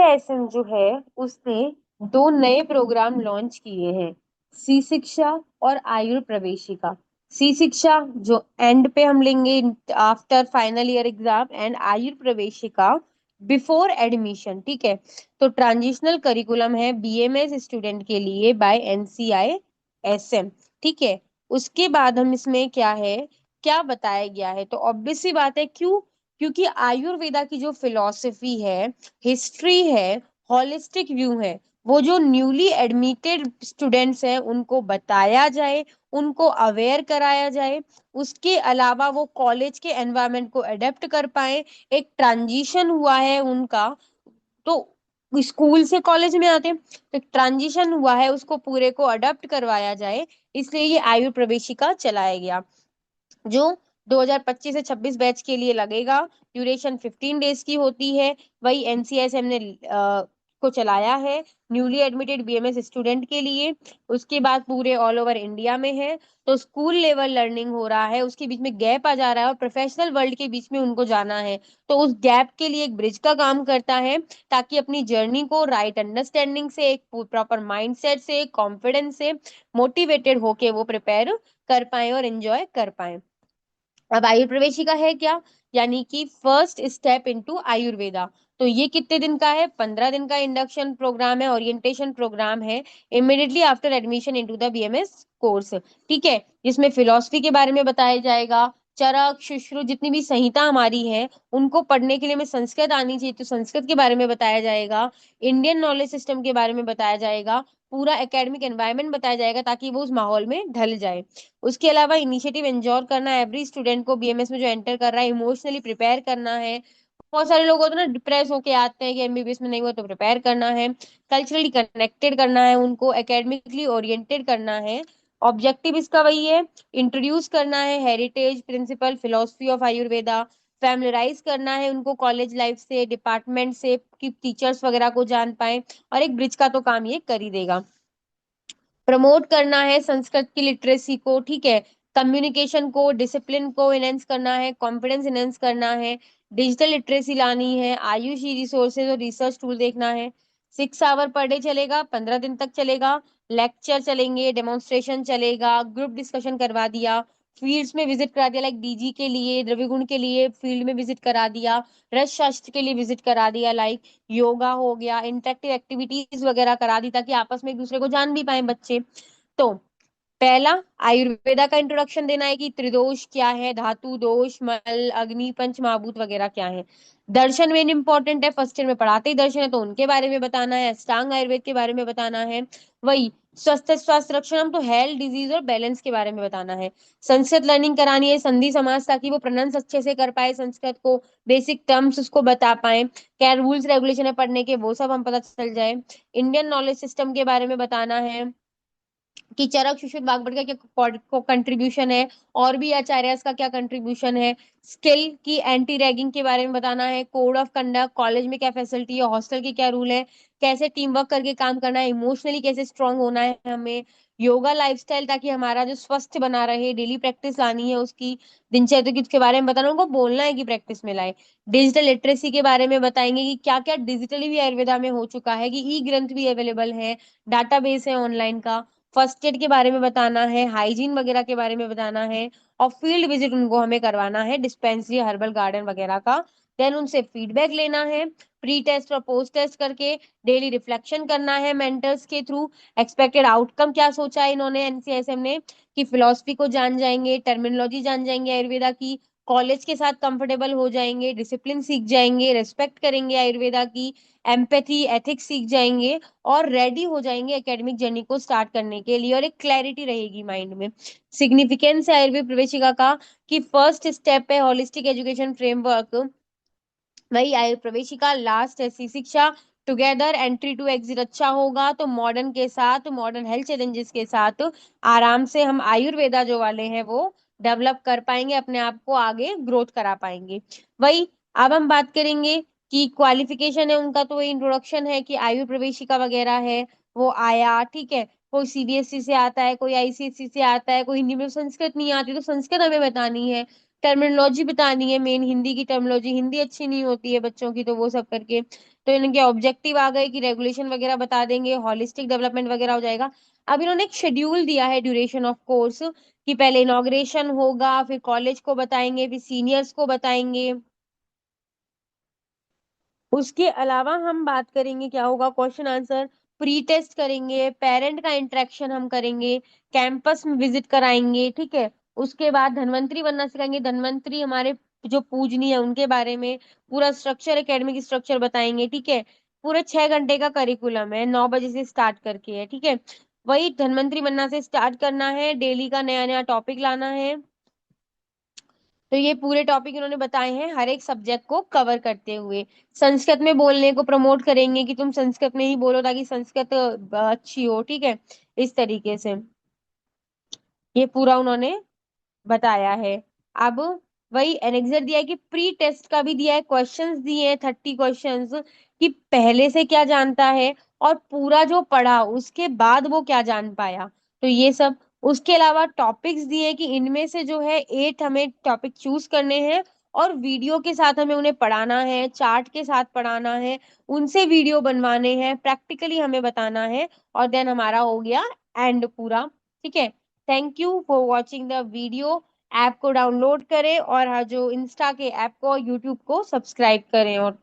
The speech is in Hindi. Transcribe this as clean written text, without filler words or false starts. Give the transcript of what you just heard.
एसएम जो है उसने दो नए प्रोग्राम लॉन्च किए हैं, सी शिक्षा और आयुर प्रवेशिका। सी शिक्षा जो एंड पे हम लेंगे after final year exam, and Ayur Praveshika before admission. ठीक है, तो ट्रांजिशनल करिकुलम है बीएमएस स्टूडेंट के लिए बाय एनसीआई एसएम। ठीक है, उसके बाद हम इसमें क्या है, क्या बताया गया है, तो ऑब्वियस सी बात है, क्यों? क्योंकि आयुर्वेदा की जो फिलॉसफी है, हिस्ट्री है, हॉलिस्टिक व्यू है, वो जो न्यूली एडमिटेड स्टूडेंट्स हैं उनको बताया जाए, उनको अवेयर कराया जाए। उसके अलावा वो कॉलेज के एनवायरनमेंट को अडेप्ट कर पाए। एक ट्रांजिशन हुआ है उनका, तो स्कूल से कॉलेज में आते हैं, तो ट्रांजिशन हुआ है, उसको पूरे को अडॉप्ट करवाया जाए, इसलिए ये आयु प्रवेशिका चलाया गया, जो 2025 से 26 बैच के लिए लगेगा। ड्यूरेशन 15 डेज की होती है। वही एनसीएसएम ने को चलाया है न्यूली एडमिटेड बीएमएस स्टूडेंट के लिए। उसके बाद पूरे ऑल ओवर इंडिया में है, तो स्कूल लेवल लर्निंग हो रहा है, उसके बीच में गैप आ जा रहा है और प्रोफेशनल वर्ल्ड के बीच में उनको जाना है, तो उस गैप के लिए एक ब्रिज का काम करता है, ताकि अपनी जर्नी को राइट अंडरस्टैंडिंग से, एक प्रॉपर माइंडसेट से, कॉन्फिडेंस से मोटिवेटेड होके वो प्रिपेयर कर पाए और एंजॉय कर पाए। अब आयुर प्रवेशिका है क्या, यानी कि फर्स्ट स्टेप इनटू आयुर्वेदा। तो ये कितने दिन का है? 15 दिन का इंडक्शन प्रोग्राम है, ओरिएंटेशन प्रोग्राम है, immediately after admission into the BMS course. ठीक है, जिसमें फिलोसफी के बारे में बताया जाएगा, चरक शुश्रु जितनी भी संहिता हमारी है उनको पढ़ने के लिए हमें संस्कृत आनी चाहिए, तो संस्कृत के बारे में बताया जाएगा, इंडियन नॉलेज सिस्टम के बारे में बताया जाएगा, पूरा एकेडमिक एनवायरनमेंट बताया जाएगा, ताकि वो उस माहौल में ढल जाए। उसके अलावा इनिशिएटिव एंजॉय करना है, एवरी स्टूडेंट को बीएमएस में जो एंटर कर रहा है इमोशनली प्रिपेयर करना है। बहुत सारे लोग होते हैं ना, डिप्रेस होके आते हैं कि एमबीबीएस में नहीं हुआ, तो प्रिपेयर करना है, कल्चरली कनेक्टेड करना है, उनको एकेडमिकली ओरिएंटेड करना है। ऑब्जेक्टिव इसका वही है, इंट्रोड्यूस करना है heritage principle philosophy of Ayurveda, familiarize करना है उनको कॉलेज लाइफ से, डिपार्टमेंट से, कि टीचर्स वगैरह को जान पाए, और एक ब्रिज का तो काम ये कर ही देगा। प्रमोट करना है संस्कृत की लिटरेसी को। ठीक है, कम्युनिकेशन को, डिसिप्लिन को इनहेंस करना है, कॉन्फिडेंस इनहेंस करना है, डिजिटल लिटरेसी लानी है, आयुषी रिसोर्सेज और रिसर्च टूल देखना है। 6 आवर पर डे चलेगा, 15 दिन तक चलेगा। लेक्चर चलेंगे, डेमोन्स्ट्रेशन चलेगा, ग्रुप डिस्कशन करवा दिया, फील्ड्स में विजिट करा दिया, लाइक डीजी के लिए, द्रव्यगुण के लिए फील्ड में विजिट करा दिया, रस शास्त्र के लिए विजिट करा दिया, लाइक योगा हो गया, इंटरेक्टिव एक्टिविटीज वगैरह करा दी, ताकि आपस में एक दूसरे को जान भी पाए बच्चे। तो पहला, आयुर्वेदा का इंट्रोडक्शन देना है कि त्रिदोष क्या है, धातु दोष, मल, अग्नि, पंच महाभूत वगैरह क्या है। दर्शन मेन इंपॉर्टेंट है, फर्स्ट ईयर में पढ़ाते ही दर्शन है, तो उनके बारे में बताना है, अष्टांग आयुर्वेद के बारे में बताना है। वही स्वस्थ स्वास्थ्य रक्षण, तो हेल्थ डिजीज और बैलेंस के बारे में बताना है। संस्कृत लर्निंग करानी है, संधि समास, ताकि वो प्रोनाउंस अच्छे से कर पाए संस्कृत को, बेसिक टर्म्स उसको बता पाए, क्या रूल्स रेगुलेशन है पढ़ने के वो सब हम पता चल जाए। इंडियन नॉलेज सिस्टम के बारे में बताना है कि चरक सुश्रुत बागभट का क्या कंट्रीब्यूशन है, और भी आचार्य का क्या कंट्रीब्यूशन है। स्किल की एंटी रैगिंग के बारे में बताना है, कोड ऑफ कंडक्ट, कॉलेज में क्या फैसिलिटी है, हॉस्टल के क्या रूल है, कैसे टीम वर्क करके काम करना है, इमोशनली कैसे स्ट्रांग होना है हमें, योगा लाइफस्टाइल, ताकि हमारा जो स्वस्थ बना रहे, डेली प्रैक्टिस लानी है उसकी, दिनचर्या की, उसके बारे में बताना, उनको बोलना है कि प्रैक्टिस में लाए। डिजिटल लिटरेसी के बारे में बताएंगे कि क्या क्या डिजिटली भी आयुर्वेदा में हो चुका है, कि ई ग्रंथ भी अवेलेबल है, डाटाबेस है ऑनलाइन का। फर्स्ट एड के बारे में बताना है, हाइजीन वगैरह के बारे में बताना है, और फील्ड विजिट उनको हमें करवाना है, डिस्पेंसरी हर्बल गार्डन वगैरह का। देन उनसे फीडबैक लेना है, प्री टेस्ट और पोस्ट टेस्ट करके डेली रिफ्लेक्शन करना है मेंटर्स के थ्रू। एक्सपेक्टेड आउटकम क्या सोचा है इन्होंने एनसीएसएम ने, कि फिलोसफी को जान जाएंगे, टर्मिनोलॉजी जान जाएंगे आयुर्वेदा की, कॉलेज के साथ कंफर्टेबल हो जाएंगे, डिसिप्लिन सीख जाएंगे, रेस्पेक्ट करेंगे आयुर्वेदा की, एम्पैथी एथिक्स सीख जाएंगे, और रेडी हो जाएंगे एकेडमिक जर्नी को स्टार्ट करने के लिए, और एक क्लैरिटी रहेगी माइंड में। सिग्निफिकेंस है आयुर्वेद प्रवेशिका का, कि फर्स्ट स्टेप है होलिस्टिक एजुकेशन फ्रेमवर्क। वही आयुर्वेद प्रवेशिका लास्ट है सी शिक्षा, टुगेदर एंट्री टू एग्जिट अच्छा होगा तो मॉडर्न के साथ, मॉडर्न हेल्थ चैलेंजेस के साथ आराम से हम आयुर्वेदा जो वाले हैं वो डेवलप कर पाएंगे, अपने आप को आगे ग्रोथ करा पाएंगे। वही अब हम बात करेंगे कि क्वालिफिकेशन है उनका, तो वही इंट्रोडक्शन है कि आयु प्रवेशिका वगैरह है वो आया। ठीक है, कोई सीबीएसई से आता है, कोई आईसीएसई से आता है, कोई हिंदी में संस्कृत नहीं आती तो संस्कृत हमें बतानी है, टर्मिनोलॉजी बतानी है, मेन हिंदी की टर्मिनोलॉजी, हिंदी अच्छी नहीं होती है बच्चों की, तो वो सब करके तो इनके ऑब्जेक्टिव आ गए कि रेगुलेशन वगैरह बता देंगे, हॉलिस्टिक डेवलपमेंट वगैरह हो जाएगा। अब इन्होंने एक शेड्यूल दिया है ड्यूरेशन ऑफ कोर्स, कि पहले इनॉग्रेशन होगा, फिर कॉलेज को बताएंगे, फिर सीनियर्स को बताएंगे। उसके अलावा हम बात करेंगे क्या होगा, क्वेश्चन आंसर, प्री टेस्ट करेंगे, पेरेंट का इंटरेक्शन हम करेंगे, कैंपस में विजिट कराएंगे, ठीक है। उसके बाद धन्वंतरी बनना सिखाएंगे, धन्वंतरी हमारे जो पूजनीय है उनके बारे में पूरा स्ट्रक्चर, एकेडमिक स्ट्रक्चर बताएंगे, ठीक है। पूरे 6 घंटे का करिकुलम है, 9 बजे से स्टार्ट करके है, ठीक है। वही धन्वंतरी बनना से स्टार्ट करना है, डेली का नया नया टॉपिक लाना है। तो ये पूरे टॉपिक इन्होंने बताए हैं, हर एक सब्जेक्ट को कवर करते हुए। संस्कृत में बोलने को प्रमोट करेंगे कि तुम संस्कृत में ही बोलो, ताकि संस्कृत अच्छी हो, ठीक है। इस तरीके से ये पूरा उन्होंने बताया है। अब वही एनेक्सर दिया है कि प्री टेस्ट का भी दिया है, क्वेश्चंस दिए हैं 30 क्वेश्चंस, कि पहले से क्या जानता है और पूरा जो पढ़ा उसके बाद वो क्या जान पाया, तो ये सब। उसके अलावा टॉपिक्स दिए कि इनमें से जो है 8 हमें टॉपिक चूज करने हैं, और वीडियो के साथ हमें उन्हें पढ़ाना है, चार्ट के साथ पढ़ाना है, उनसे वीडियो बनवाने हैं, प्रैक्टिकली हमें बताना है, और देन हमारा हो गया एंड पूरा, ठीक है। Thank you for watching the video. App को डाउनलोड करें, और हाँ जो इंस्टा के ऐप को, यूट्यूब को सब्सक्राइब करें, और